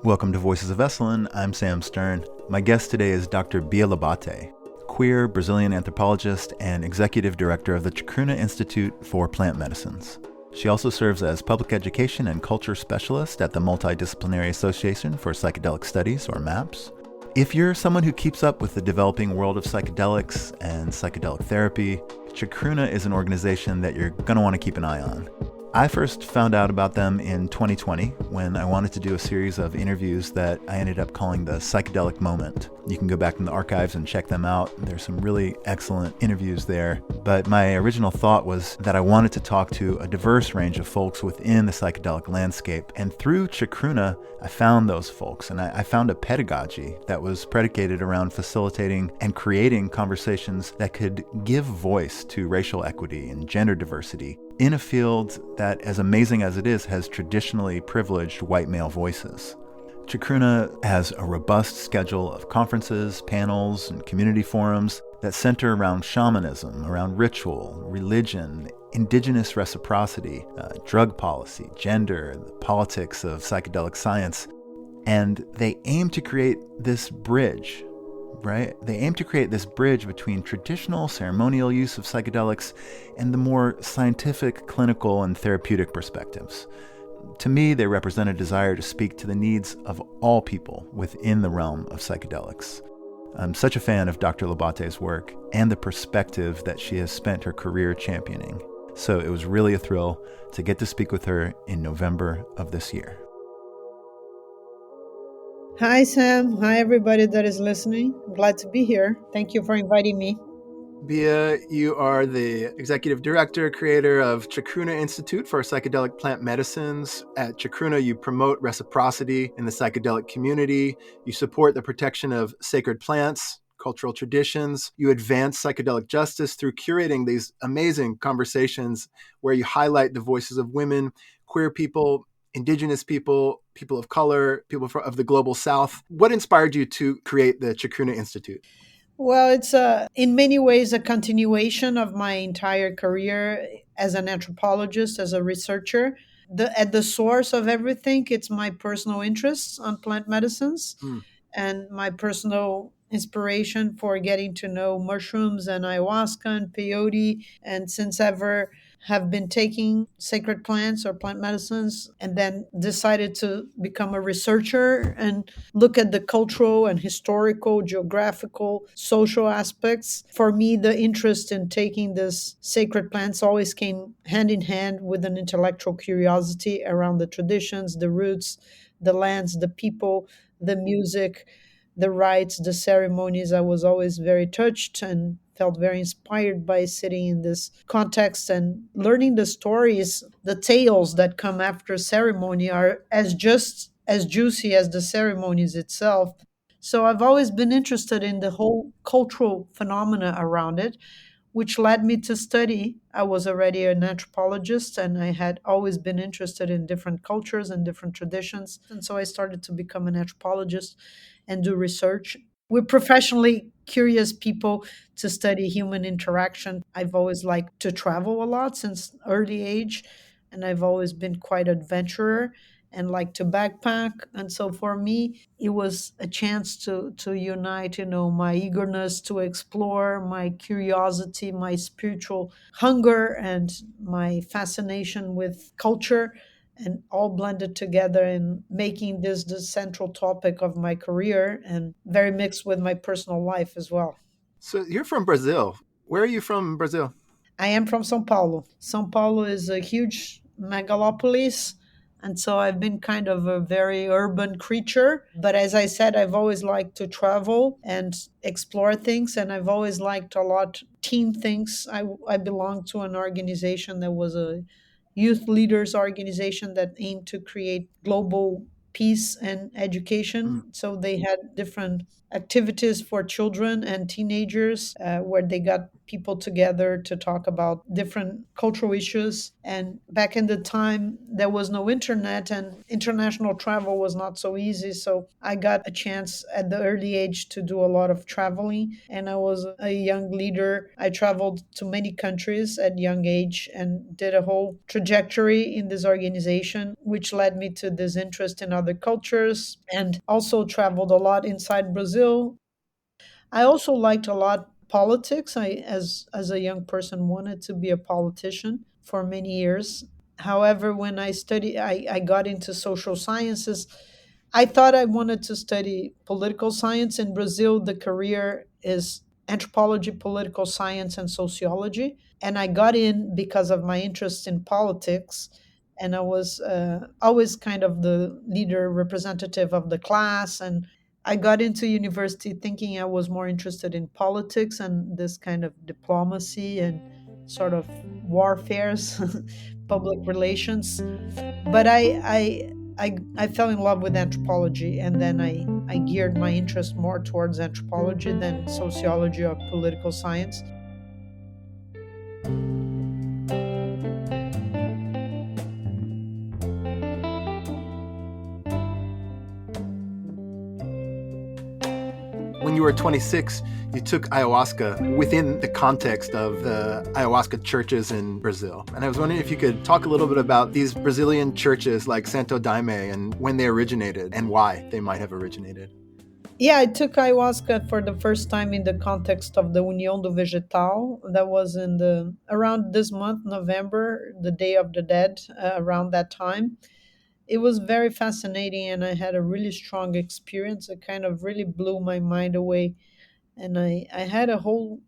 Welcome to Voices of Esalen. I'm Sam Stern. My guest today is Dr. Bia Labate, queer Brazilian anthropologist and executive director of the Chacruna Insitute for Plant Medicines. She also serves as public education and culture specialist at the Multidisciplinary Association for Psychedelic Studies, or MAPS. If you're someone who keeps up with the developing world of psychedelics and psychedelic therapy, Chacruna is an organization that you're going to want to keep an eye on. I first found out about them in 2020 when I wanted to do a series of interviews that I ended up calling the Psychedelic Moment. You can go back in the archives and check them out. There's some really excellent interviews there. But my original thought was that I wanted to talk to a diverse range of folks within the psychedelic landscape. And through Chacruna, I found those folks, and I found a pedagogy that was predicated around facilitating and creating conversations that could give voice to racial equity and gender diversity in a field that, as amazing as it is, has traditionally privileged white male voices. Chacruna has a robust schedule of conferences, panels, and community forums that center around shamanism, around ritual, religion, Indigenous reciprocity, drug policy, gender, the politics of psychedelic science. And they aim to create this bridge, right? They aim to create this bridge between traditional ceremonial use of psychedelics and the more scientific, clinical, and therapeutic perspectives. To me, they represent a desire to speak to the needs of all people within the realm of psychedelics. I'm such a fan of Dr. Labate's work and the perspective that she has spent her career championing. So it was really a thrill to get to speak with her in November of this year. Hi, Sam. Hi, everybody that is listening. I'm glad to be here. Thank you for inviting me. Bia, you are the executive director, creator of Chacruna Insitute for Psychedelic Plant Medicines. At Chacruna, you promote reciprocity in the psychedelic community. You support the protection of sacred plants, cultural traditions. You advance psychedelic justice through curating these amazing conversations where you highlight the voices of women, queer people, Indigenous people, people of color, people of the global South. What inspired you to create the Chacruna Institute? Well, it's in many ways a continuation of my entire career as an anthropologist, as a researcher. At the source of everything, it's my personal interests on plant medicines and my personal inspiration for getting to know mushrooms and ayahuasca and peyote. And since ever have been taking sacred plants or plant medicines, and then decided to become a researcher and look at the cultural and historical, geographical, social aspects. For me, the interest in taking these sacred plants always came hand in hand with an intellectual curiosity around the traditions, the roots, the lands, the people, the music, the rites, the ceremonies. I was always very touched and felt very inspired by sitting in this context and learning the stories. The tales that come after ceremony are just as juicy as the ceremonies itself. So I've always been interested in the whole cultural phenomena around it, which led me to study. I was already an anthropologist and I had always been interested in different cultures and different traditions. And so I started to become an anthropologist and do research. We're professionally curious people to study human interaction. I've always liked to travel a lot since early age, and I've always been quite adventurer and like to backpack. And so for me, it was a chance to unite, my eagerness to explore, my curiosity, my spiritual hunger, and my fascination with culture, and all blended together in making this the central topic of my career and very mixed with my personal life as well. So you're from Brazil. Where are you from in Brazil? I am from São Paulo. São Paulo is a huge megalopolis. And so I've been kind of a very urban creature. But as I said, I've always liked to travel and explore things. And I've always liked a lot team things. I belong to an organization that was a youth leaders organization that aimed to create global peace and education. So they had different activities for children and teenagers where they got people together to talk about different cultural issues. And back in the time, there was no internet and international travel was not so easy. So I got a chance at the early age to do a lot of traveling. And I was a young leader. I traveled to many countries at young age and did a whole trajectory in this organization, which led me to this interest in other cultures, and also traveled a lot inside Brazil. I also liked a lot politics. I, as a young person, wanted to be a politician for many years. However, when I got into social sciences. I thought I wanted to study political science. In Brazil, the career is anthropology, political science, and sociology. And I got in because of my interest in politics. And I was always kind of the leader representative of the class. And I got into university thinking I was more interested in politics and this kind of diplomacy and sort of warfares, public relations. But I fell in love with anthropology, and then I geared my interest more towards anthropology than sociology or political science. When you were 26, you took ayahuasca within the context of the ayahuasca churches in Brazil. And I was wondering if you could talk a little bit about these Brazilian churches like Santo Daime and when they originated and why they might have originated. Yeah, I took ayahuasca for the first time in the context of the União do Vegetal. That was in the around this month, November, the Day of the Dead, around that time. It was very fascinating, and I had a really strong experience. It kind of really blew my mind away, and I had a whole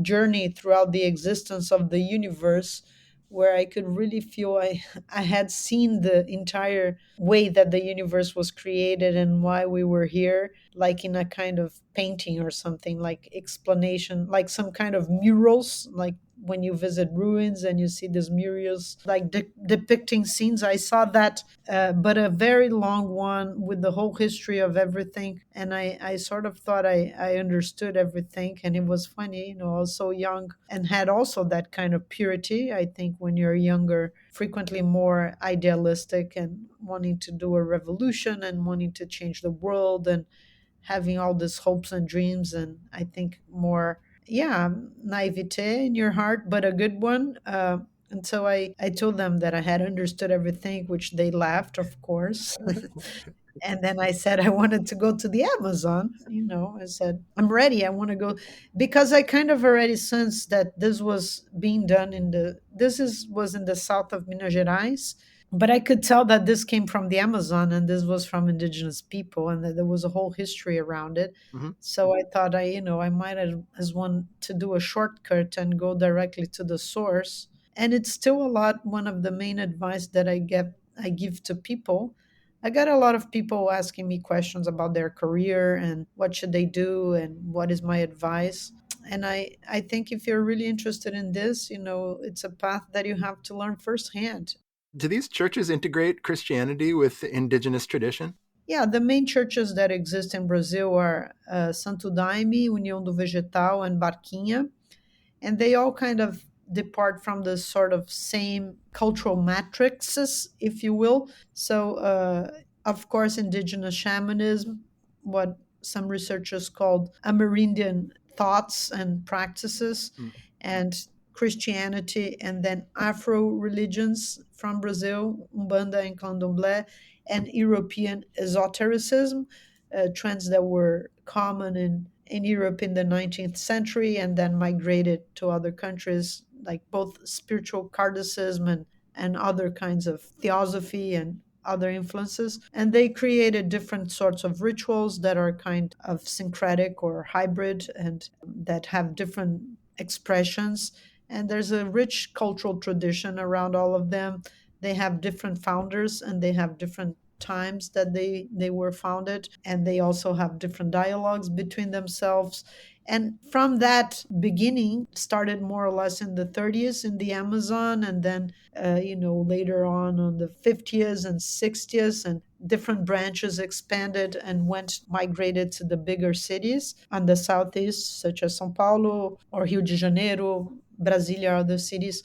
journey throughout the existence of the universe where I could really feel I had seen the entire way that the universe was created and why we were here, like in a kind of painting or something, like explanation, like some kind of murals, like when you visit ruins and you see these murals, like depicting scenes. I saw that, but a very long one with the whole history of everything. And I sort of thought I understood everything. And it was funny, I was so young and had also that kind of purity. I think when you're younger, frequently more idealistic and wanting to do a revolution and wanting to change the world and having all these hopes and dreams. And I think more, yeah, naivete in your heart, but a good one. And so I told them that I had understood everything, which they laughed, of course. And then I said I wanted to go to the Amazon. I said, I'm ready. I want to go because I kind of already sensed that this was being done was in the south of Minas Gerais, but I could tell that this came from the Amazon and this was from indigenous people and that there was a whole history around it. Mm-hmm. So I thought I might as one to do a shortcut and go directly to the source. And it's still a lot one of the main advice that I give to people. I got a lot of people asking me questions about their career and what should they do and what is my advice. And I think if you're really interested in this, it's a path that you have to learn firsthand. Do these churches integrate Christianity with indigenous tradition? Yeah, the main churches that exist in Brazil are Santo Daime, União do Vegetal, and Barquinha. And they all kind of depart from the sort of same cultural matrices, if you will. So, of course, indigenous shamanism, what some researchers called Amerindian thoughts and practices, Mm. and Christianity, and then Afro religions from Brazil, Umbanda and Candomblé, and European esotericism, trends that were common in Europe in the 19th century and then migrated to other countries, like both spiritual Kardasism and other kinds of theosophy and other influences. And they created different sorts of rituals that are kind of syncretic or hybrid and that have different expressions. And there's a rich cultural tradition around all of them. They have different founders and they have different times that they were founded, and they also have different dialogues between themselves. And from that beginning, started more or less in the 30s in the Amazon, and then later on the 50s and 60s, and different branches expanded and went migrated to the bigger cities on the southeast, such as São Paulo or Rio de Janeiro, Brasilia, other cities.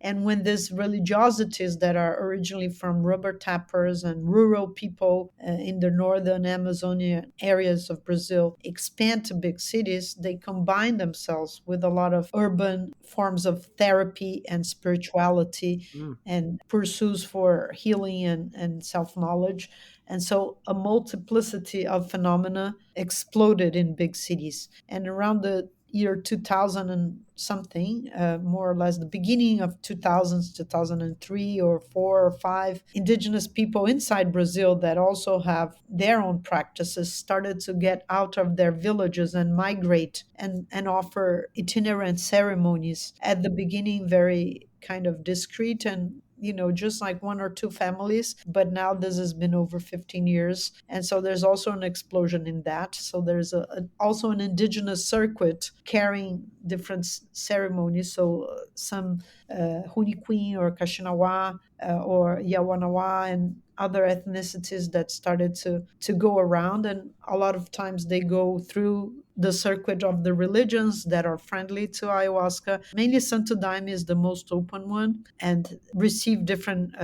And when these religiosities that are originally from rubber tappers and rural people in the northern Amazonian areas of Brazil expand to big cities, they combine themselves with a lot of urban forms of therapy and spirituality Mm. and pursuits for healing and self knowledge. And so a multiplicity of phenomena exploded in big cities. And around the year 2000 and something, more or less the beginning of 2000s, 2003 or 4 or 5, indigenous people inside Brazil that also have their own practices started to get out of their villages and migrate and offer itinerant ceremonies. At the beginning, very kind of discreet and just like one or two families, but now this has been over 15 years. And so there's also an explosion in that. So there's also an indigenous circuit carrying different ceremonies. So some Huniquin or Kaxinawa or Yawanawa and other ethnicities that started to go around, and a lot of times they go through the circuit of the religions that are friendly to ayahuasca. Mainly Santo Daime is the most open one, and receive different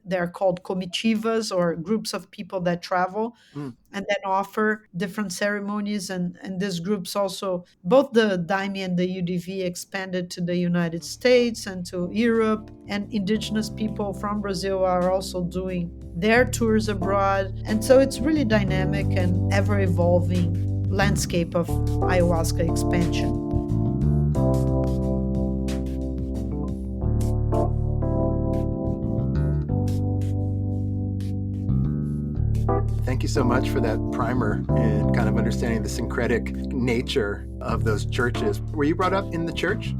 they're called comitivas, or groups of people that travel Mm. and then offer different ceremonies. And these groups also, both the Daime and the UDV, expanded to the United States and to Europe, and indigenous people from Brazil are also doing their tours abroad. And so it's really dynamic and ever evolving landscape of ayahuasca expansion. Thank you so much for that primer and kind of understanding the syncretic nature of those churches. Were you brought up in the church?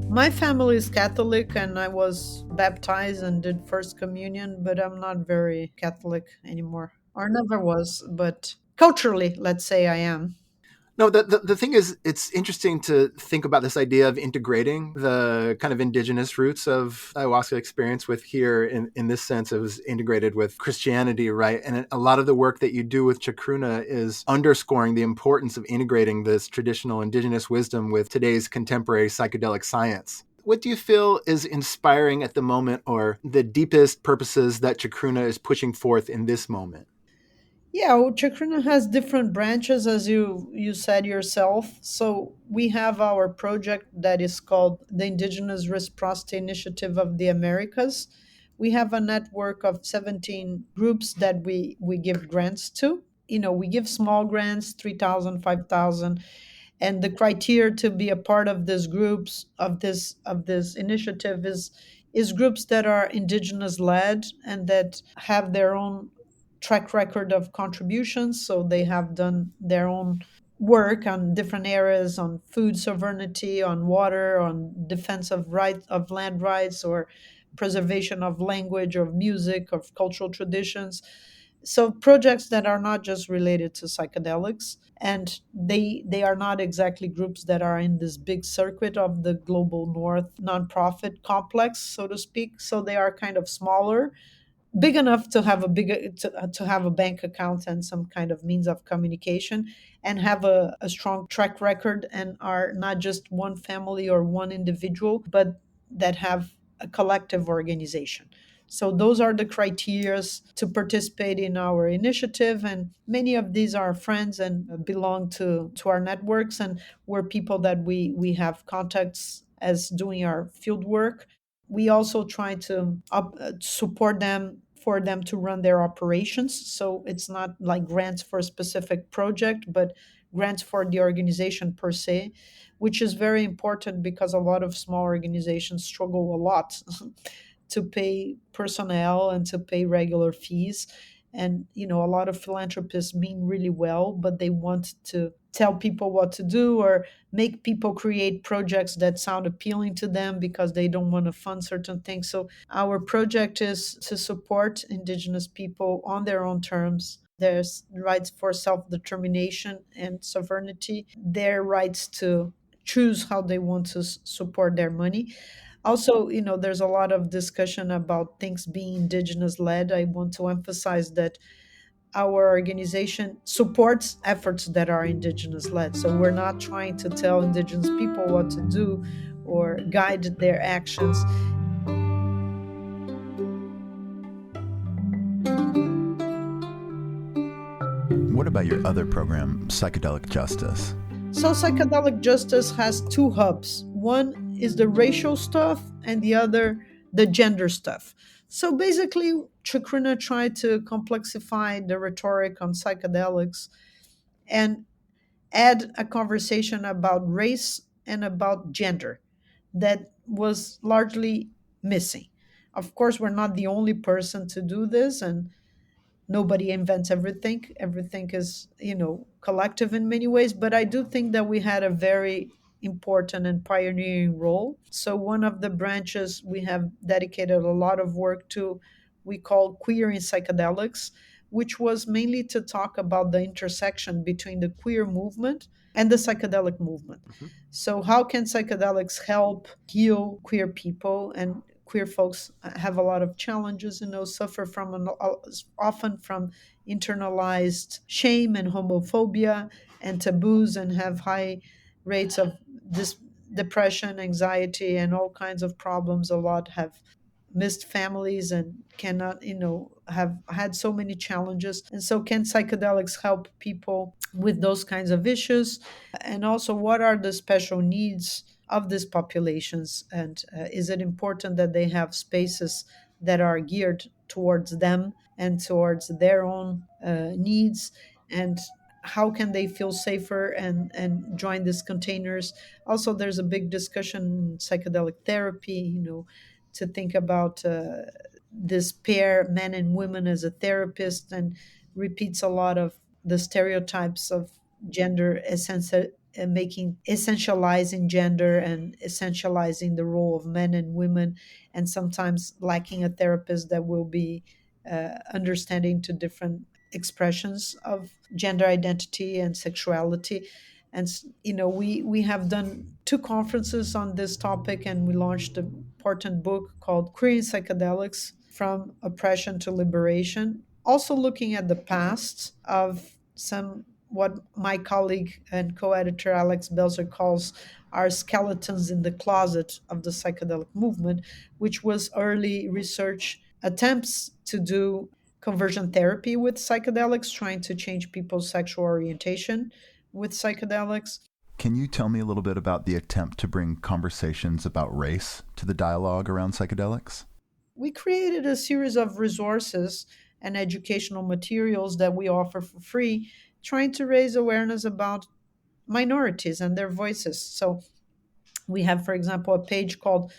My family is Catholic, and I was baptized and did First Communion, but I'm not very Catholic anymore, or never was. But culturally, let's say I am. No, the thing is, it's interesting to think about this idea of integrating the kind of indigenous roots of ayahuasca experience with here in this sense. It was integrated with Christianity, right? And a lot of the work that you do with Chacruna is underscoring the importance of integrating this traditional indigenous wisdom with today's contemporary psychedelic science. What do you feel is inspiring at the moment, or the deepest purposes that Chacruna is pushing forth in this moment? Yeah, well, Chacruna has different branches, as you said yourself. So we have our project that is called the Indigenous Reciprocity Initiative of the Americas. We have a network of 17 groups that we give grants to. We give small grants, 3,000, 5,000, and the criteria to be a part of this groups of this initiative is groups that are indigenous led and that have their own track record of contributions. So they have done their own work on different areas, on food sovereignty, on water, on defense of rights of land rights, or preservation of language, of music, of cultural traditions. So projects that are not just related to psychedelics, and they are not exactly groups that are in this big circuit of the global north nonprofit complex, so to speak. So they are kind of smaller, big enough to have a to have a bank account and some kind of means of communication, and have a strong track record, and are not just one family or one individual, but that have a collective organization. So those are the criterias to participate in our initiative, and many of these are friends and belong to our networks, and we're people that we have contacts as doing our field work. We also try to support them for them to run their operations. So it's not like grants for a specific project, but grants for the organization per se, which is very important because a lot of small organizations struggle a lot to pay personnel and to pay regular fees. And a lot of philanthropists mean really well, but they want to tell people what to do, or make people create projects that sound appealing to them because they don't want to fund certain things. So our project is to support indigenous people on their own terms, their rights for self-determination and sovereignty, their rights to choose how they want to support their money. Also, there's a lot of discussion about things being indigenous led. I want to emphasize that our organization supports efforts that are indigenous led. So we're not trying to tell indigenous people what to do or guide their actions. What about your other program, Psychedelic Justice? So Psychedelic Justice has two hubs. One is the racial stuff and the other the gender stuff. So basically, Chacruna tried to complexify the rhetoric on psychedelics and add a conversation about race and about gender that was largely missing. Of course, we're not the only person to do this, and nobody invents everything. Everything is, collective in many ways. But I do think that we had a very important and pioneering role. So one of the branches we have dedicated a lot of work to, we call Queer in Psychedelics, which was mainly to talk about the intersection between the queer movement and the psychedelic movement. So how can psychedelics help heal queer people? And queer folks have a lot of challenges, suffer from often from internalized shame and homophobia and taboos, and have high rates of this depression, anxiety, and all kinds of problems. A lot have missed families and cannot, have had so many challenges. And so, can psychedelics help people with those kinds of issues? And also, what are the special needs of these populations? And is it important that they have spaces that are geared towards them and towards their own needs? And how can they feel safer and join these containers? Also, there's a big discussion in psychedelic therapy, to think about this pair, men and women, as a therapist, and repeats a lot of the stereotypes of gender, making essentializing gender and essentializing the role of men and women, and sometimes lacking a therapist that will be understanding to different expressions of gender identity and sexuality. And we have done two conferences on this topic, and we launched an important book called Queer in Psychedelics: From Oppression to Liberation, also looking at the past of some, what my colleague and co-editor Alex Belzer calls our skeletons in the closet of the psychedelic movement, which was early research attempts to do conversion therapy with psychedelics, trying to change people's sexual orientation with psychedelics. Can you tell me a little bit about the attempt to bring conversations about race to the dialogue around psychedelics? We created a series of resources and educational materials that we offer for free, trying to raise awareness about minorities and their voices. So we have, for example, a page called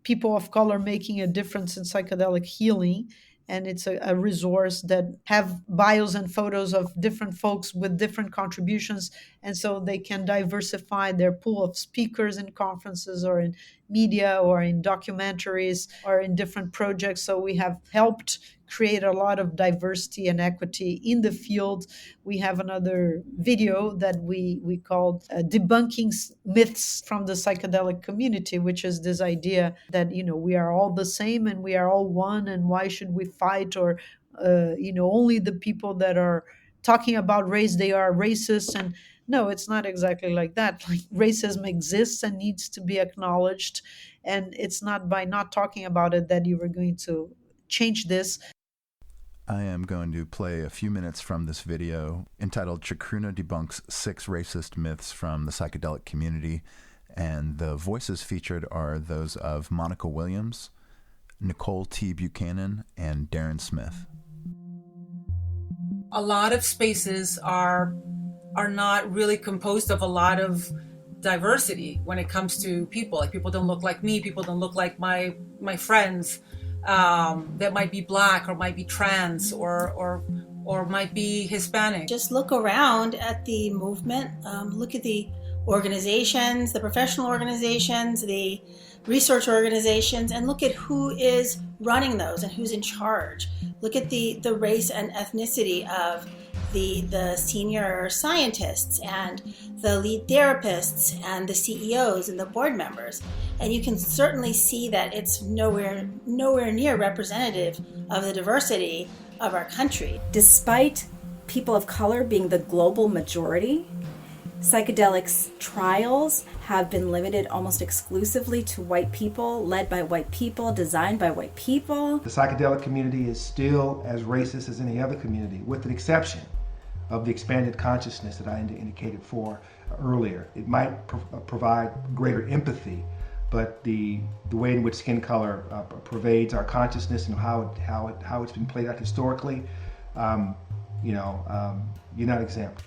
People of Color Making a Difference in Psychedelic Healing. And it's a resource that have bios and photos of different folks with different contributions. And so they can diversify their pool of speakers in conferences or in media or in documentaries or in different projects. So we have helped create a lot of diversity and equity in the field. We have another video that we called Debunking Myths from the Psychedelic Community, which is this idea that, we are all the same and we are all one, and why should we fight? Or, only the people that are talking about race, they are racist. And no, it's not exactly like that. Like, racism exists and needs to be acknowledged. And it's not by not talking about it that you are going to change this. I am going to play a few minutes from this video entitled Chacruna Debunks 6 Racist Myths from the Psychedelic Community. And the voices featured are those of Monica Williams, Nicole T. Buchanan, and Darren Smith. A lot of spaces are not really composed of a lot of diversity when it comes to people. Like, people don't look like me, people don't look like my friends. That might be Black or might be trans or might be Hispanic. Just look around at the movement. Look at the organizations, the professional organizations, the research organizations and look at who is running those and who's in charge. Look at the race and ethnicity of the senior scientists and the lead therapists and the CEOs and the board members. And you can certainly see that it's nowhere near representative of the diversity of our country. Despite people of color being the global majority, psychedelics trials have been limited almost exclusively to white people, led by white people, designed by white people. The psychedelic community is still as racist as any other community, with the exception of the expanded consciousness that I indicated for earlier. It might provide greater empathy, but the way in which skin color pervades our consciousness and how it's been played out historically, you're not exempt.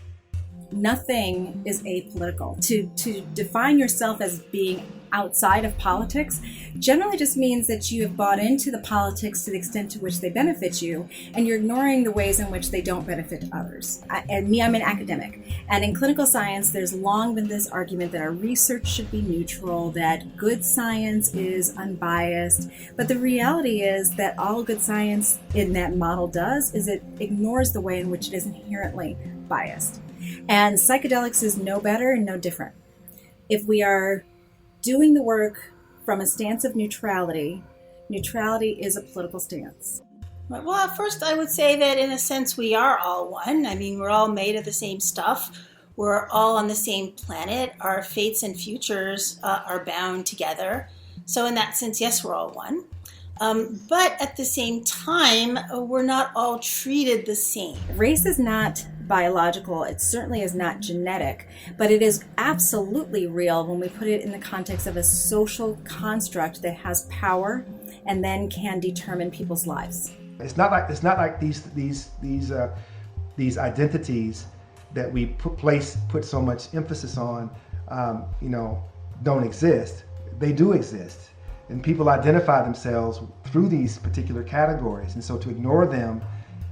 Nothing is apolitical. To define yourself as being outside of politics generally just means that you have bought into the politics to the extent to which they benefit you, and you're ignoring the ways in which they don't benefit others. I'm an academic, and in clinical science there's long been this argument that our research should be neutral, that good science is unbiased, but the reality is that all good science in that model does is it ignores the way in which it is inherently biased. And psychedelics is no better and no different. If we are doing the work from a stance of neutrality, neutrality is a political stance. Well, first I would say that in a sense we are all one. I mean, we're all made of the same stuff. We're all on the same planet. Our fates and futures are bound together. So in that sense, yes, we're all one. But at the same time, we're not all treated the same. Race is not biological. It certainly is not genetic, but it is absolutely real when we put it in the context of a social construct that has power and then can determine people's lives. It's not like these identities that we put so much emphasis on, don't exist. They do exist. And people identify themselves through these particular categories. And so to ignore them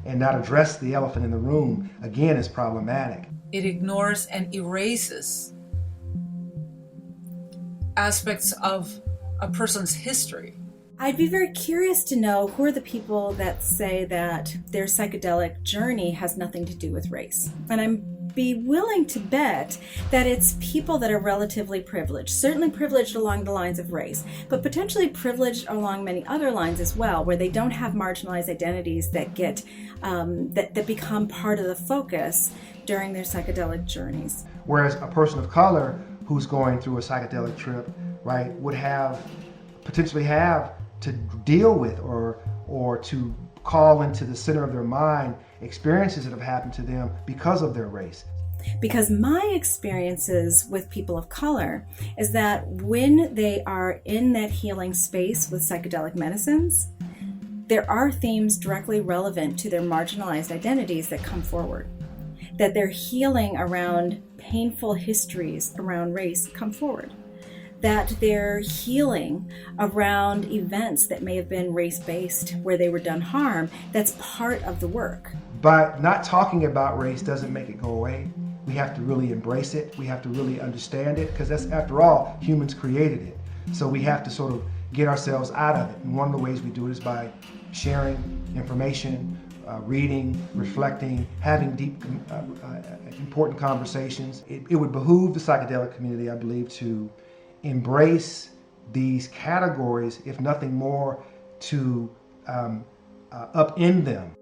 and not address the elephant in the room, again, is problematic. It ignores and erases aspects of a person's history. I'd be very curious to know who are the people that say that their psychedelic journey has nothing to do with race. And I'm be willing to bet that it's people that are relatively privileged, certainly privileged along the lines of race, but potentially privileged along many other lines as well, where they don't have marginalized identities that get that become part of the focus during their psychedelic journeys. Whereas a person of color who's going through a psychedelic trip, right, would potentially have to deal with or to call into the center of their mind experiences that have happened to them because of their race. Because my experiences with people of color is that when they are in that healing space with psychedelic medicines, there are themes directly relevant to their marginalized identities that come forward. That their healing around painful histories around race come forward. That their healing around events that may have been race-based, where they were done harm, that's part of the work. But not talking about race doesn't make it go away. We have to really embrace it. We have to really understand it, because that's, after all, humans created it. So we have to sort of get ourselves out of it. And one of the ways we do it is by sharing information, reading, reflecting, having deep, important conversations. It would behoove the psychedelic community, I believe, to embrace these categories, if nothing more, to upend them.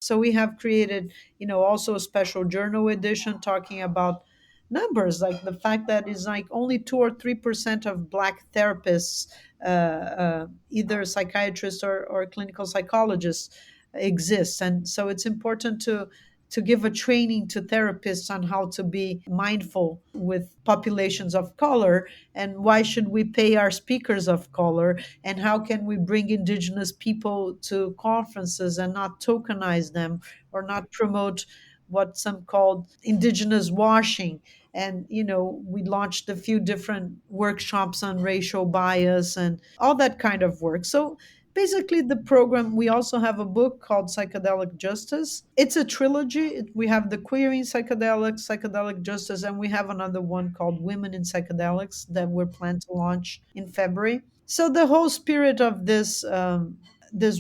So we have created, also a special journal edition talking about numbers, like the fact that it's like only 2 or 3% of Black therapists, either psychiatrists or clinical psychologists, exist. And so it's important to give a training to therapists on how to be mindful with populations of color, and why should we pay our speakers of color, and how can we bring Indigenous people to conferences and not tokenize them or not promote what some called Indigenous washing. And, we launched a few different workshops on racial bias and all that kind of work. So basically the program. We also have a book called Psychedelic Justice. It's a trilogy. We have the Queering Psychedelics, Psychedelic Justice, and we have another one called Women in Psychedelics that we're planned to launch in February. So the whole spirit of this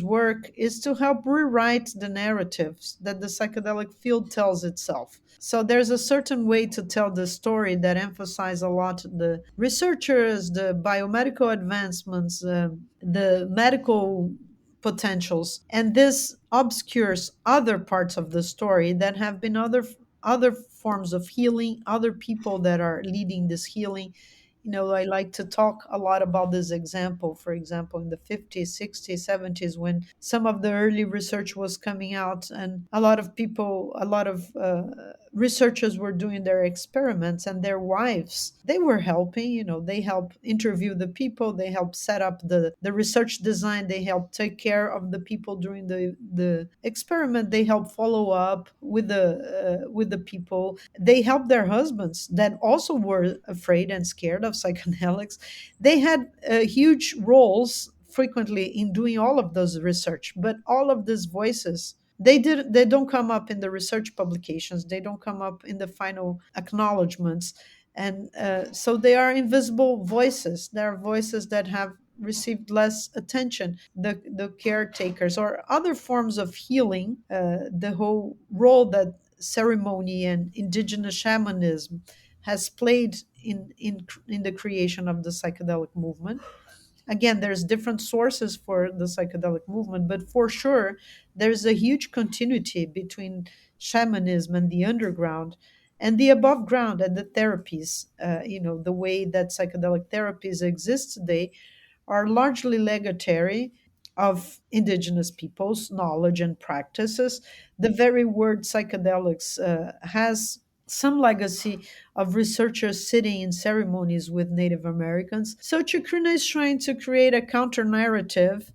work is to help rewrite the narratives that the psychedelic field tells itself. So there's a certain way to tell the story that emphasize a lot the researchers, the biomedical advancements, the medical potentials, and this obscures other parts of the story that have been other forms of healing, other people that are leading this healing. I like to talk a lot about this example. For example, in the 50s, 60s, 70s, when some of the early research was coming out, and a lot of people, a lot of researchers were doing their experiments, and their wives, they were helping. They help interview the people, they help set up the research design, they help take care of the people during the experiment, they help follow up with the people, they help their husbands that also were afraid and scared of psychedelics. They had huge roles frequently in doing all of those research, but all of these voices, they don't come up in the research publications, they don't come up in the final acknowledgments, and so they are invisible voices. There are voices that have received less attention, the caretakers or other forms of healing, the whole role that ceremony and indigenous shamanism has played in the creation of the psychedelic movement. Again, there's different sources for the psychedelic movement, but for sure there's a huge continuity between shamanism and the underground and the above ground and the therapies. The way that psychedelic therapies exist today are largely legatory of indigenous peoples' knowledge and practices. The very word psychedelics has some legacy of researchers sitting in ceremonies with Native Americans. So Chacruna is trying to create a counter narrative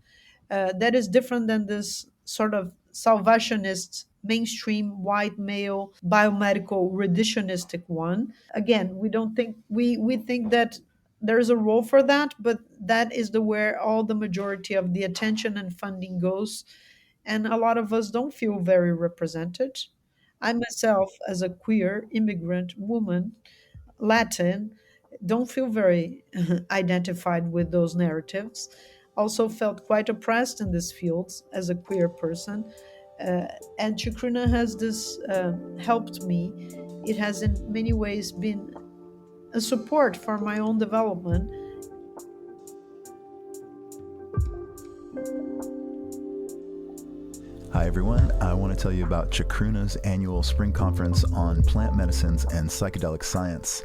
that is different than this sort of salvationist, mainstream, white male, biomedical, reductionistic one. Again, we think that there's a role for that, but that is where all the majority of the attention and funding goes, and a lot of us don't feel very represented. I myself, as a queer immigrant woman, Latin, don't feel very identified with those narratives. Also felt quite oppressed in this field as a queer person. And Chacruna has this helped me. It has in many ways been a support for my own development. Hi everyone, I want to tell you about Chacruna's annual spring conference on plant medicines and psychedelic science.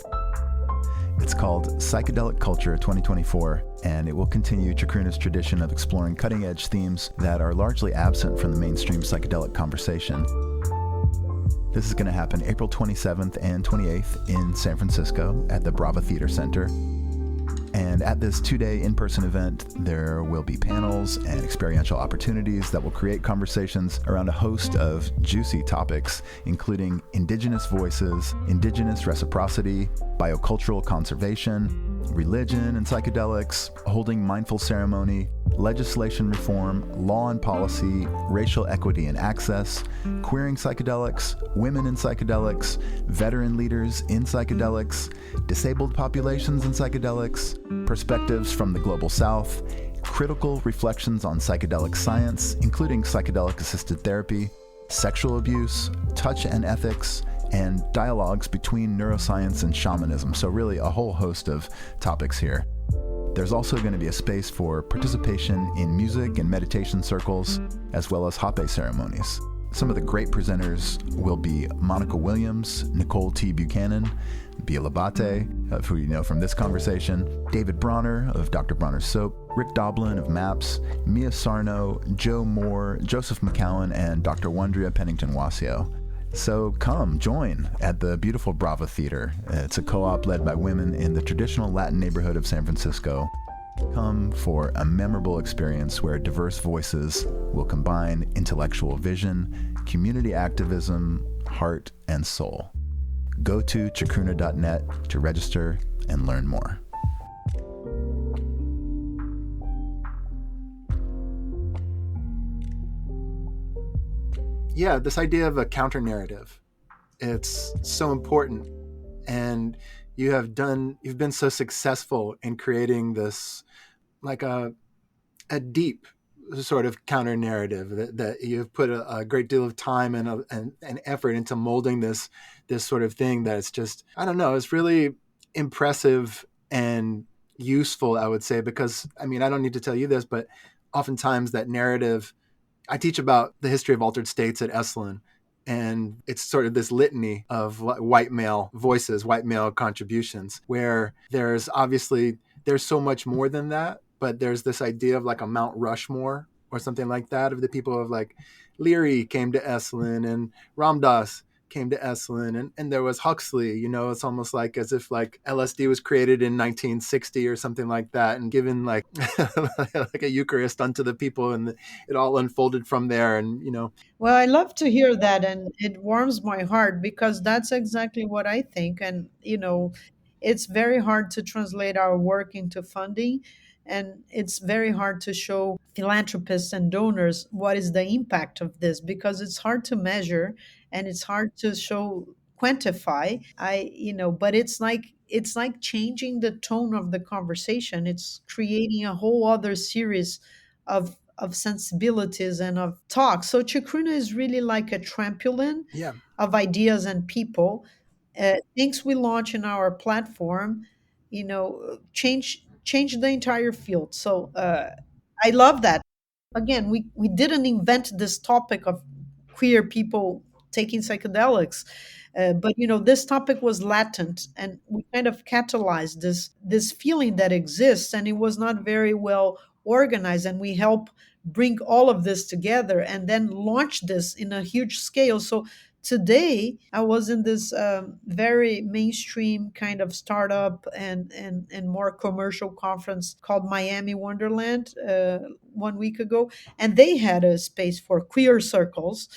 It's called Psychedelic Culture 2024, and it will continue Chacruna's tradition of exploring cutting-edge themes that are largely absent from the mainstream psychedelic conversation. This is going to happen April 27th and 28th in San Francisco at the Brava Theater Center. And at this 2-day in-person event, there will be panels and experiential opportunities that will create conversations around a host of juicy topics, including Indigenous voices, Indigenous reciprocity, biocultural conservation, religion and psychedelics, holding mindful ceremony, legislation reform, law and policy, racial equity and access, queering psychedelics, women in psychedelics, veteran leaders in psychedelics, disabled populations in psychedelics, perspectives from the global south, critical reflections on psychedelic science, including psychedelic-assisted therapy, sexual abuse, touch and ethics, and dialogues between neuroscience and shamanism. So really a whole host of topics here. There's also going to be a space for participation in music and meditation circles, as well as hape ceremonies. Some of the great presenters will be Monica Williams, Nicole T. Buchanan, Bia Labate, of who you know from this conversation, David Bronner of Dr. Bronner's Soap, Rick Doblin of MAPS, Mia Sarno, Joe Moore, Joseph McCowan, and Dr. Wandria Pennington-Wasio. So come, join at the beautiful Brava Theater. It's a co-op led by women in the traditional Latin neighborhood of San Francisco. Come for a memorable experience where diverse voices will combine intellectual vision, community activism, heart, and soul. Go to chacruna.net to register and learn more. yeah, this idea of a counter narrative, it's so important. And you've been so successful in creating this, like a deep sort of counter narrative that you've put a great deal of time and effort into molding this sort of thing that's just, I don't know, it's really impressive and useful, I would say, because I mean, I don't need to tell you this, but oftentimes that narrative, I teach about the history of altered states at Esalen, and it's sort of this litany of white male voices, white male contributions, where there's so much more than that, but there's this idea of like a Mount Rushmore or something like that of the people of like Leary came to Esalen and Ram Dass came to Esalen, and there was Huxley. It's almost like as if like LSD was created in 1960 or something like that and given like like a Eucharist unto the people, and it all unfolded from there. And Well, I love to hear that, and it warms my heart because that's exactly what I think. And, it's very hard to translate our work into funding, and it's very hard to show philanthropists and donors what is the impact of this because it's hard to measure and it's hard to show quantify. But it's like changing the tone of the conversation. It's creating a whole other series of sensibilities and of talk. So Chacruna is really like a trampoline yeah, of ideas and people. Things we launch in our platform, change the entire field. So I love that. Again, we didn't invent this topic of queer people taking psychedelics, but this topic was latent, and we kind of catalyzed this feeling that exists, and it was not very well organized, and we help bring all of this together and then launch this in a huge scale. So today I was in this very mainstream kind of startup and more commercial conference called Miami Wonderland 1 week ago, and they had a space for queer circles.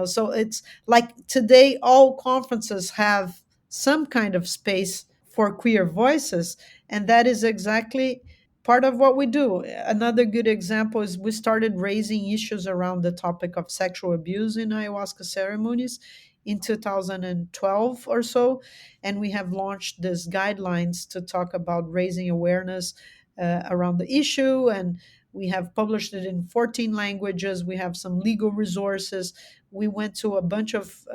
So it's like today all conferences have some kind of space for queer voices, and that is exactly part of what we do. Another good example is we started raising issues around the topic of sexual abuse in ayahuasca ceremonies in 2012 or so, and we have launched these guidelines to talk about raising awareness around the issue, and we have published it in 14 languages. We have some legal resources. We went to a bunch of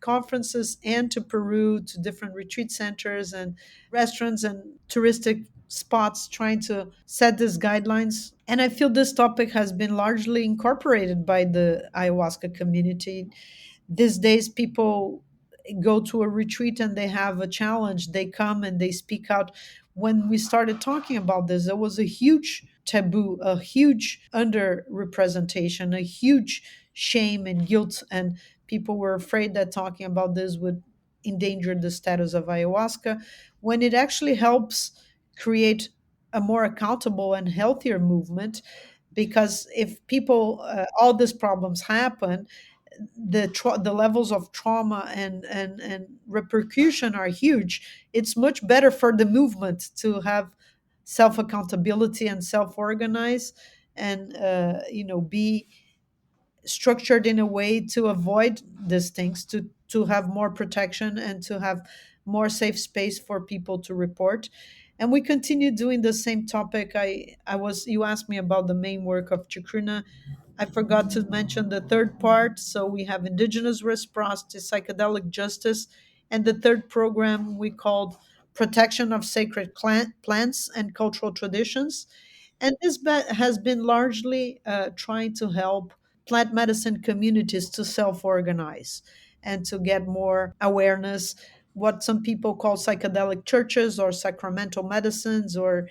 conferences and to Peru, to different retreat centers and restaurants and touristic spots trying to set these guidelines. And I feel this topic has been largely incorporated by the ayahuasca community. These days, people go to a retreat and they have a challenge. They come and they speak out. When we started talking about this, there was a huge taboo, a huge underrepresentation, a huge shame and guilt. And people were afraid that talking about this would endanger the status of ayahuasca, when it actually helps create a more accountable and healthier movement. Because if people, all these problems happen, the levels of trauma and repercussion are huge. It's much better for the movement to have self accountability and self organize, and be structured in a way to avoid these things, to have more protection and to have more safe space for people to report. And we continue doing the same topic. I was You asked me about the main work of Chacruna. I forgot to mention the third part. So we have Indigenous reciprocity, psychedelic justice, and the third program we called protection of sacred plants and cultural traditions. And this has been largely trying to help plant medicine communities to self organize and to get more awareness. What some people call psychedelic churches or sacramental medicines or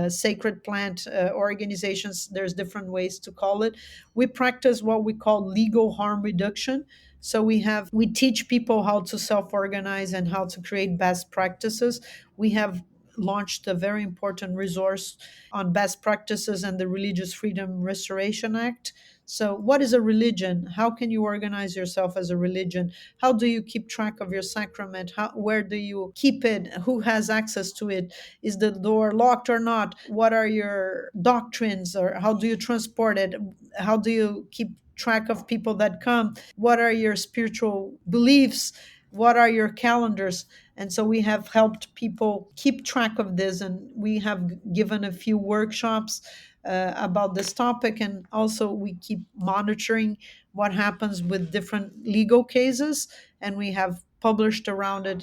sacred plant organizations, there's different ways to call it. We practice what we call legal harm reduction. So we teach people how to self organize and how to create best practices. We have launched a very important resource on best practices and the Religious Freedom Restoration Act. So, what is a religion? How can you organize yourself as a religion? How do you keep track of your sacrament? Where do you keep it? Who has access to it? Is the door locked or not? What are your doctrines, or how do you transport it? How do you keep track of people that come. What are your spiritual beliefs? What are your calendars? And so we have helped people keep track of this, and we have given a few workshops about this topic. And also, we keep monitoring what happens with different legal cases, and we have published around it.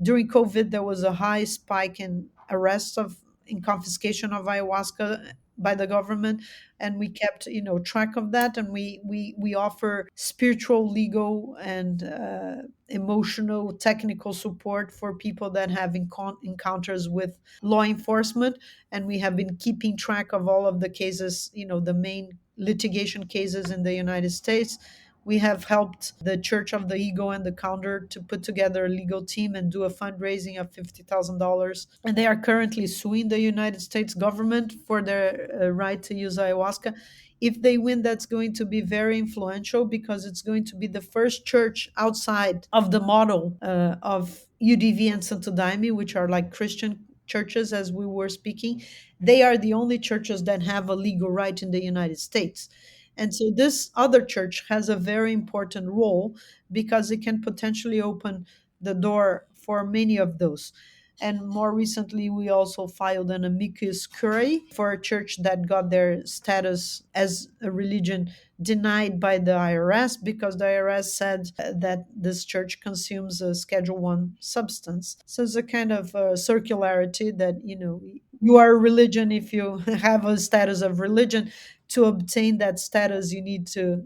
During COVID, there was a high spike in arrests of in confiscation of ayahuasca by the government, and we kept track of that. And we offer spiritual, legal, and emotional, technical support for people that have encounters with law enforcement. And we have been keeping track of all of the cases, the main litigation cases in the United States. We have helped the Church of the Ego and the Counter to put together a legal team and do a fundraising of $50,000. And they are currently suing the United States government for their right to use ayahuasca. If they win, that's going to be very influential, because it's going to be the first church outside of the model of UDV and Santo Daime, which are like Christian churches, as we were speaking. They are the only churches that have a legal right in the United States. And so this other church has a very important role, because it can potentially open the door for many of those. And more recently, we also filed an amicus curiae for a church that got their status as a religion denied by the IRS, because the IRS said that this church consumes a Schedule One substance. So it's a kind of circularity that, you are a religion if you have a status of religion. To obtain that status, you need to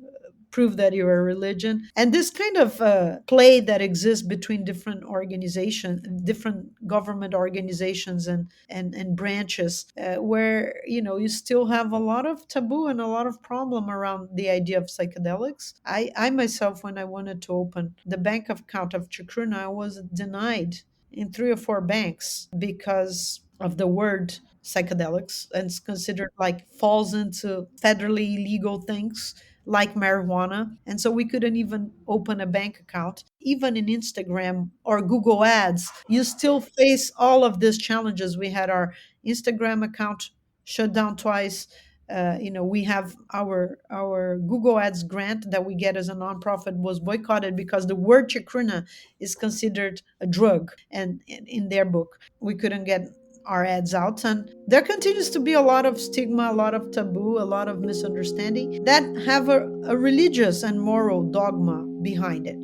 prove that you're a religion. And this kind of play that exists between different organizations, different government organizations, and branches, where you still have a lot of taboo and a lot of problem around the idea of psychedelics. I myself, when I wanted to open the bank account of Chacruna, I was denied in 3 or 4 banks because of the word psychedelics, and it's considered like falls into federally illegal things like marijuana. And so we couldn't even open a bank account. Even in Instagram or Google Ads, you still face all of these challenges. We had our Instagram account shut down twice. We have our Google Ads grant that we get as a nonprofit was boycotted because the word chacruna is considered a drug, and in their book we couldn't get our ads out. And there continues to be a lot of stigma, a lot of taboo, a lot of misunderstanding that have a religious and moral dogma behind it.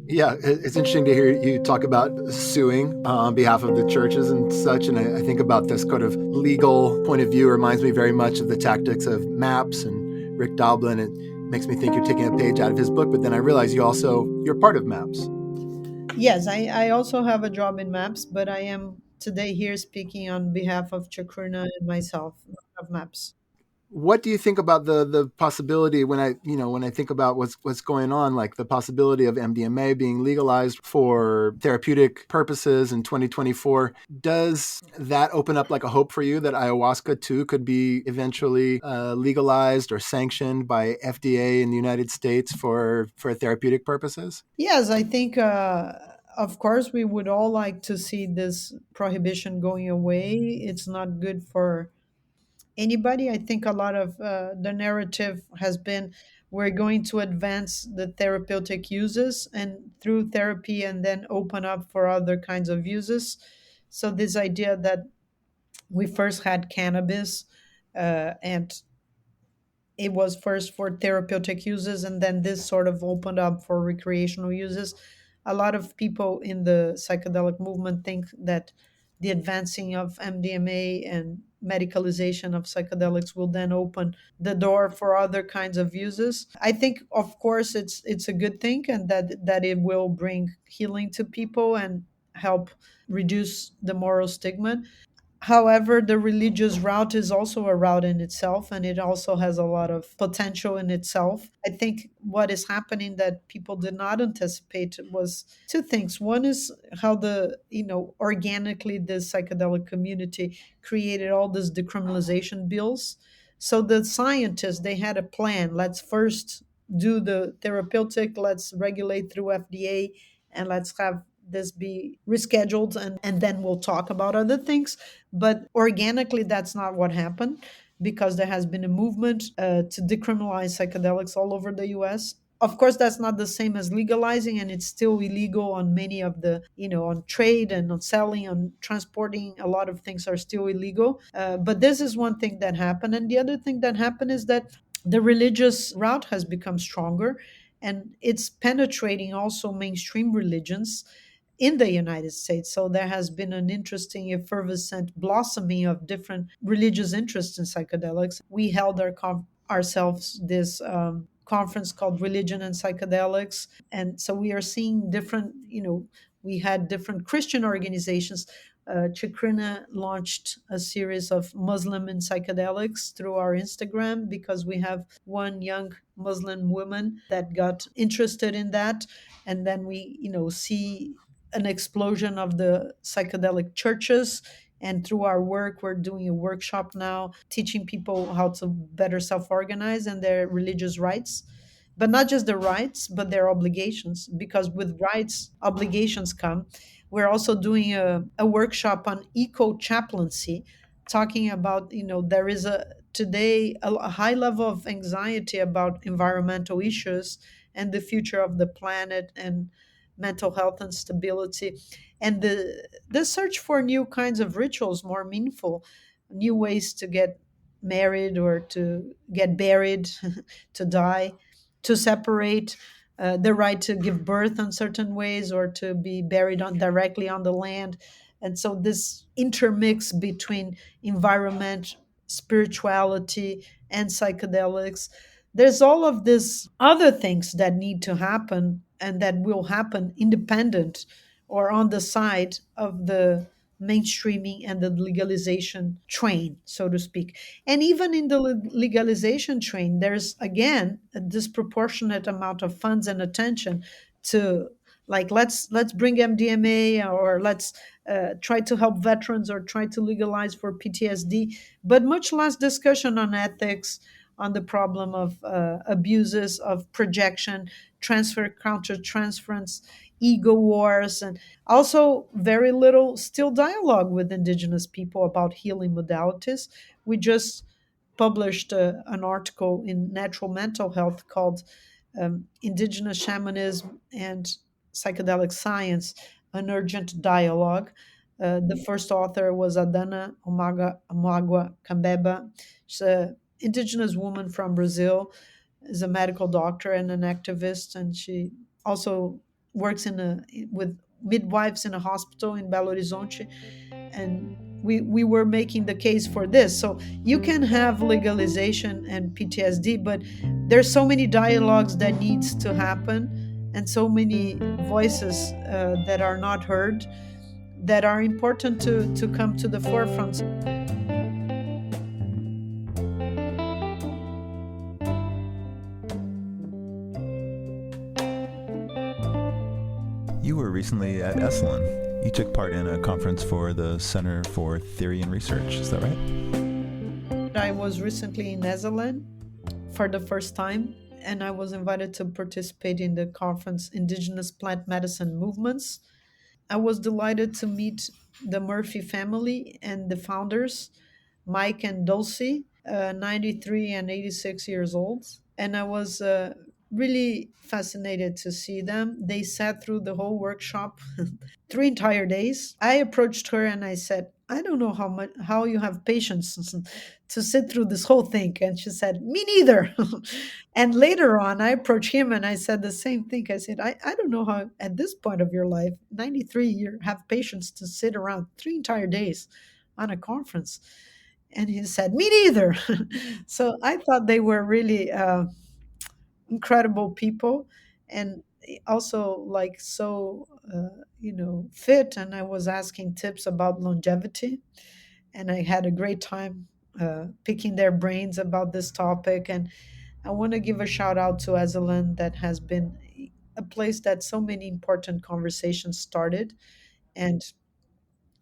Yeah, it's interesting to hear you talk about suing on behalf of the churches and such. And I think about this kind of legal point of view reminds me very much of the tactics of MAPS and Rick Doblin. It makes me think you're taking a page out of his book, but then I realize you're part of MAPS. Yes, I also have a job in MAPS, but I am today here speaking on behalf of Chacruna and myself of MAPS. What do you think about the possibility when I think about what's going on, like the possibility of MDMA being legalized for therapeutic purposes in 2024? Does that open up like a hope for you that ayahuasca too could be eventually legalized or sanctioned by FDA in the United States for therapeutic purposes? Yes, I think, of course, we would all like to see this prohibition going away. It's not good for anybody. I think a lot of the narrative has been we're going to advance the therapeutic uses and through therapy, and then open up for other kinds of uses. So this idea that we first had cannabis, and it was first for therapeutic uses, and then this sort of opened up for recreational uses. A lot of people in the psychedelic movement think that the advancing of MDMA and medicalization of psychedelics will then open the door for other kinds of uses. I think, of course, it's a good thing, and that it will bring healing to people and help reduce the moral stigma. However, the religious route is also a route in itself, and it also has a lot of potential in itself. I think what is happening that people did not anticipate was two things. One is how organically the psychedelic community created all these decriminalization bills. So the scientists, they had a plan. Let's first do the therapeutic, let's regulate through FDA, and let's have this be rescheduled, and then we'll talk about other things. But organically, that's not what happened, because there has been a movement to decriminalize psychedelics all over the US. Of course, that's not the same as legalizing, and it's still illegal on many of the, on trade and on selling, on transporting. A lot of things are still illegal. But this is one thing that happened. And the other thing that happened is that the religious route has become stronger, and it's penetrating also mainstream religions in the United States. So there has been an interesting, effervescent blossoming of different religious interests in psychedelics. We held ourselves this conference called Religion and Psychedelics. And so we are seeing different, we had different Christian organizations. Chacruna launched a series of Muslim and psychedelics through our Instagram, because we have one young Muslim woman that got interested in that. And then we, see an explosion of the psychedelic churches. And through our work, we're doing a workshop now teaching people how to better self organize and their religious rights. But not just the rights, but their obligations, because with rights, obligations come. We're also doing a workshop on eco chaplaincy, talking about, there is today a high level of anxiety about environmental issues and the future of the planet and mental health and stability, and the search for new kinds of rituals, more meaningful, new ways to get married or to get buried, to die, to separate, the right to give birth in certain ways or to be buried directly on the land. And so this intermix between environment, spirituality, and psychedelics, there's all of these other things that need to happen and that will happen independent or on the side of the mainstreaming and the legalization train, so to speak. And even in the legalization train, there's again a disproportionate amount of funds and attention to, like, let's bring MDMA, or let's try to help veterans, or try to legalize for PTSD, but much less discussion on ethics, on the problem of abuses of projection, transfer, counter transference, ego wars, and also very little still dialogue with Indigenous people about healing modalities. We just published an article in Natural Mental Health called Indigenous Shamanism and Psychedelic Science, an Urgent Dialogue. The first author was Adana Amagua Cambeba. She's an indigenous woman from Brazil, is a medical doctor and an activist, and she also works with midwives in a hospital in Belo Horizonte. And we were making the case for this. So you can have legalization and PTSD, but there's so many dialogues that needs to happen, and so many voices that are not heard, that are important to come to the forefront. You were recently at Esalen. You took part in a conference for the Center for Theory and Research. Is that right? I was recently in Esalen for the first time, and I was invited to participate in the conference Indigenous Plant Medicine Movements. I was delighted to meet the Murphy family and the founders, Mike and Dulcie, 93 and 86 years old. And I was really fascinated to see them. They sat through the whole workshop, 3 entire days. I approached her and I said, I don't know how you have patience to sit through this whole thing. And she said, me neither. And later on, I approached him and I said the same thing. I said, I don't know how, at this point of your life, 93, you have patience to sit around 3 entire days on a conference. And he said, me neither. So I thought they were really incredible people, and also like so, fit. And I was asking tips about longevity, and I had a great time picking their brains about this topic. And I want to give a shout out to Esalen, that has been a place that so many important conversations started, and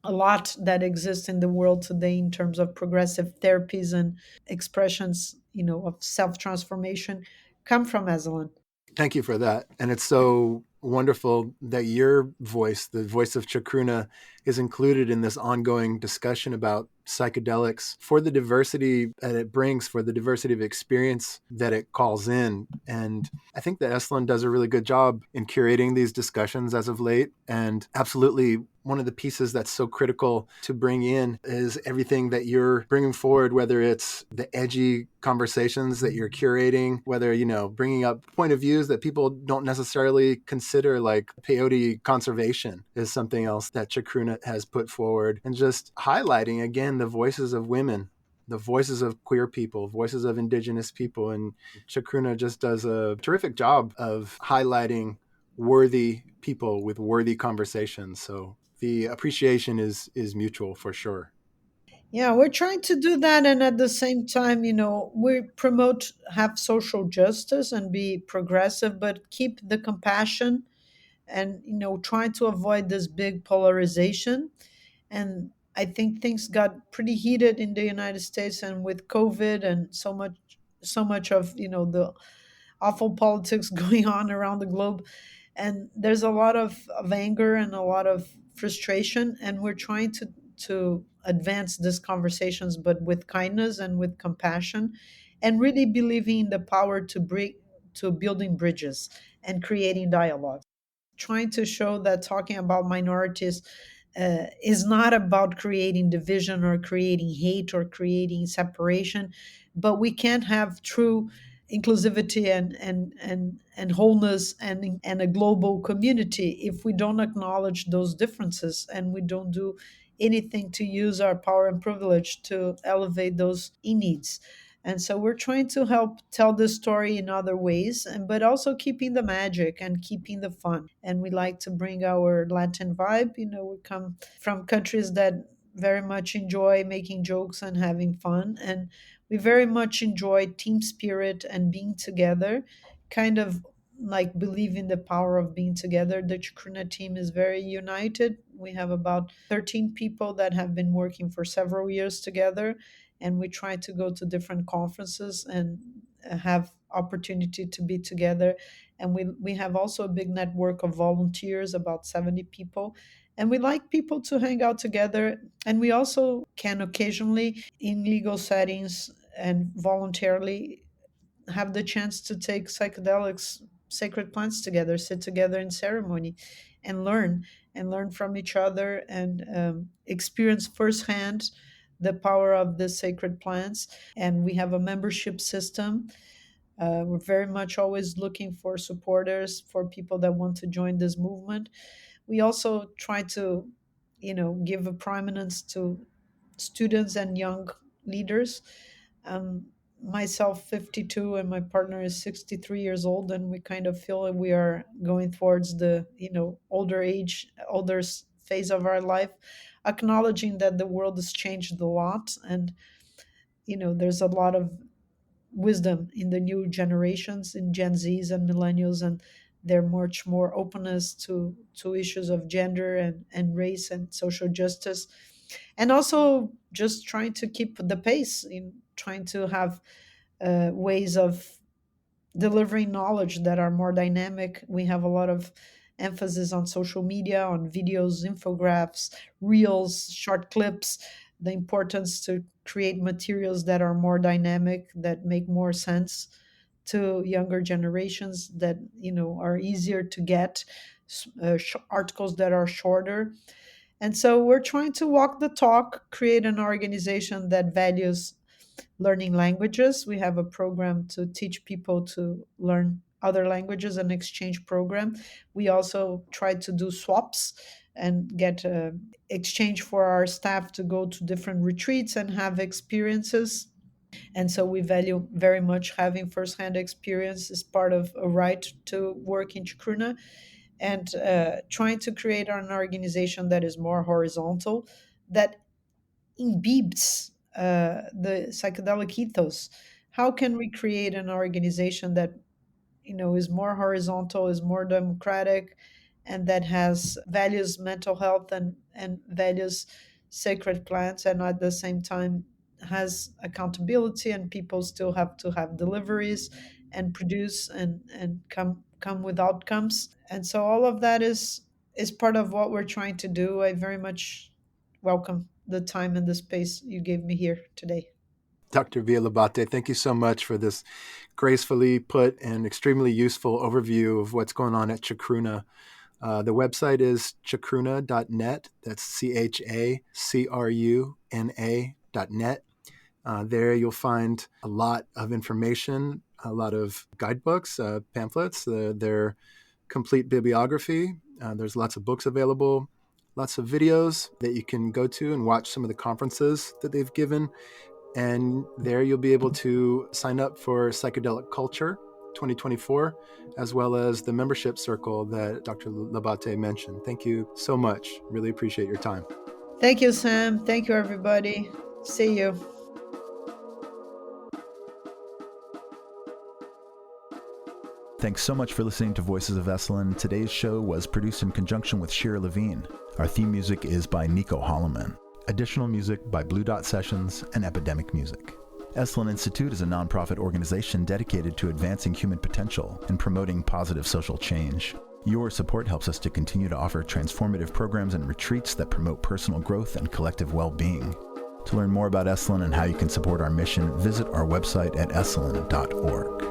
a lot that exists in the world today in terms of progressive therapies and expressions, of self transformation come from Esalen. Thank you for that. And it's so wonderful that your voice, the voice of Chacruna, is included in this ongoing discussion about psychedelics for the diversity that it brings, for the diversity of experience that it calls in. And I think that Esalen does a really good job in curating these discussions as of late. And absolutely, one of the pieces that's so critical to bring in is everything that you're bringing forward, whether it's the edgy conversations that you're curating, whether, bringing up point of views that people don't necessarily consider, like peyote conservation is something else that Chacruna has put forward, and just highlighting again the voices of women, the voices of queer people, voices of Indigenous people. And Chacruna just does a terrific job of highlighting worthy people with worthy conversations. So the appreciation is mutual for sure. Yeah, we're trying to do that, and at the same time, we promote have social justice and be progressive, but keep the compassion, and trying to avoid this big polarization. And I think things got pretty heated in the United States, and with COVID and so much of the awful politics going on around the globe, and there's a lot of anger and a lot of frustration, and we're trying to advance these conversations, but with kindness and with compassion, and really believing in the power to building bridges and creating dialogue, trying to show that talking about minorities is not about creating division or creating hate or creating separation, but we can have true inclusivity and wholeness and a global community if we don't acknowledge those differences, and we don't do anything to use our power and privilege to elevate those in needs. And so we're trying to help tell this story in other ways, but also keeping the magic and keeping the fun. And we like to bring our Latin vibe. We come from countries that very much enjoy making jokes and having fun. And we very much enjoy team spirit and being together, kind of like believe in the power of being together. The Chacruna team is very united. We have about 13 people that have been working for several years together, and we try to go to different conferences and have opportunity to be together. And we have also a big network of volunteers, about 70 people, and we like people to hang out together. And we also can occasionally, in legal settings and voluntarily, have the chance to take psychedelics, sacred plants together, sit together in ceremony, and learn from each other, and experience firsthand the power of the sacred plants. And we have a membership system. We're very much always looking for supporters, for people that want to join this movement. We also try to, give a prominence to students and young leaders. Um, Myself, 52, and my partner is 63 years old, and we kind of feel that we are going towards the, older phase of our life, acknowledging that the world has changed a lot, and there's a lot of wisdom in the new generations, in Gen Zs and millennials, and they're much more openness to issues of gender and race and social justice, and also just trying to keep the pace, in trying to have ways of delivering knowledge that are more dynamic. We have a lot of emphasis on social media, on videos, infographics, reels, short clips, the importance to create materials that are more dynamic, that make more sense to younger generations, that are easier to get, articles that are shorter. And so we're trying to walk the talk, create an organization that values learning languages. We have a program to teach people to learn other languages, an exchange program. We also try to do swaps and get exchange for our staff to go to different retreats and have experiences. And so we value very much having firsthand experience as part of a right to work in Chacruna, and trying to create an organization that is more horizontal, that imbibes the psychedelic ethos. How can we create an organization that is more horizontal, is more democratic, and that has values mental health and values sacred plants, and at the same time has accountability, and people still have to have deliveries and produce and come with outcomes. And so all of that is part of what we're trying to do. I very much welcome the time and the space you gave me here today. Dr. Bia Labate, thank you so much for this gracefully put and extremely useful overview of what's going on at Chacruna. The website is chacruna.net. That's CHACRUNA.net. There you'll find a lot of information, a lot of guidebooks, pamphlets, their complete bibliography. There's lots of books available, lots of videos that you can go to and watch some of the conferences that they've given. And there you'll be able to sign up for Psychedelic Culture 2024, as well as the membership circle that Dr. Labate mentioned. Thank you so much. Really appreciate your time. Thank you, Sam. Thank you, everybody. See you. Thanks so much for listening to Voices of Esalen. Today's show was produced in conjunction with Shira Levine. Our theme music is by Nico Holloman. Additional music by Blue Dot Sessions and Epidemic Music. Esalen Institute is a nonprofit organization dedicated to advancing human potential and promoting positive social change. Your support helps us to continue to offer transformative programs and retreats that promote personal growth and collective well-being. To learn more about Esalen and how you can support our mission, visit our website at esalen.org.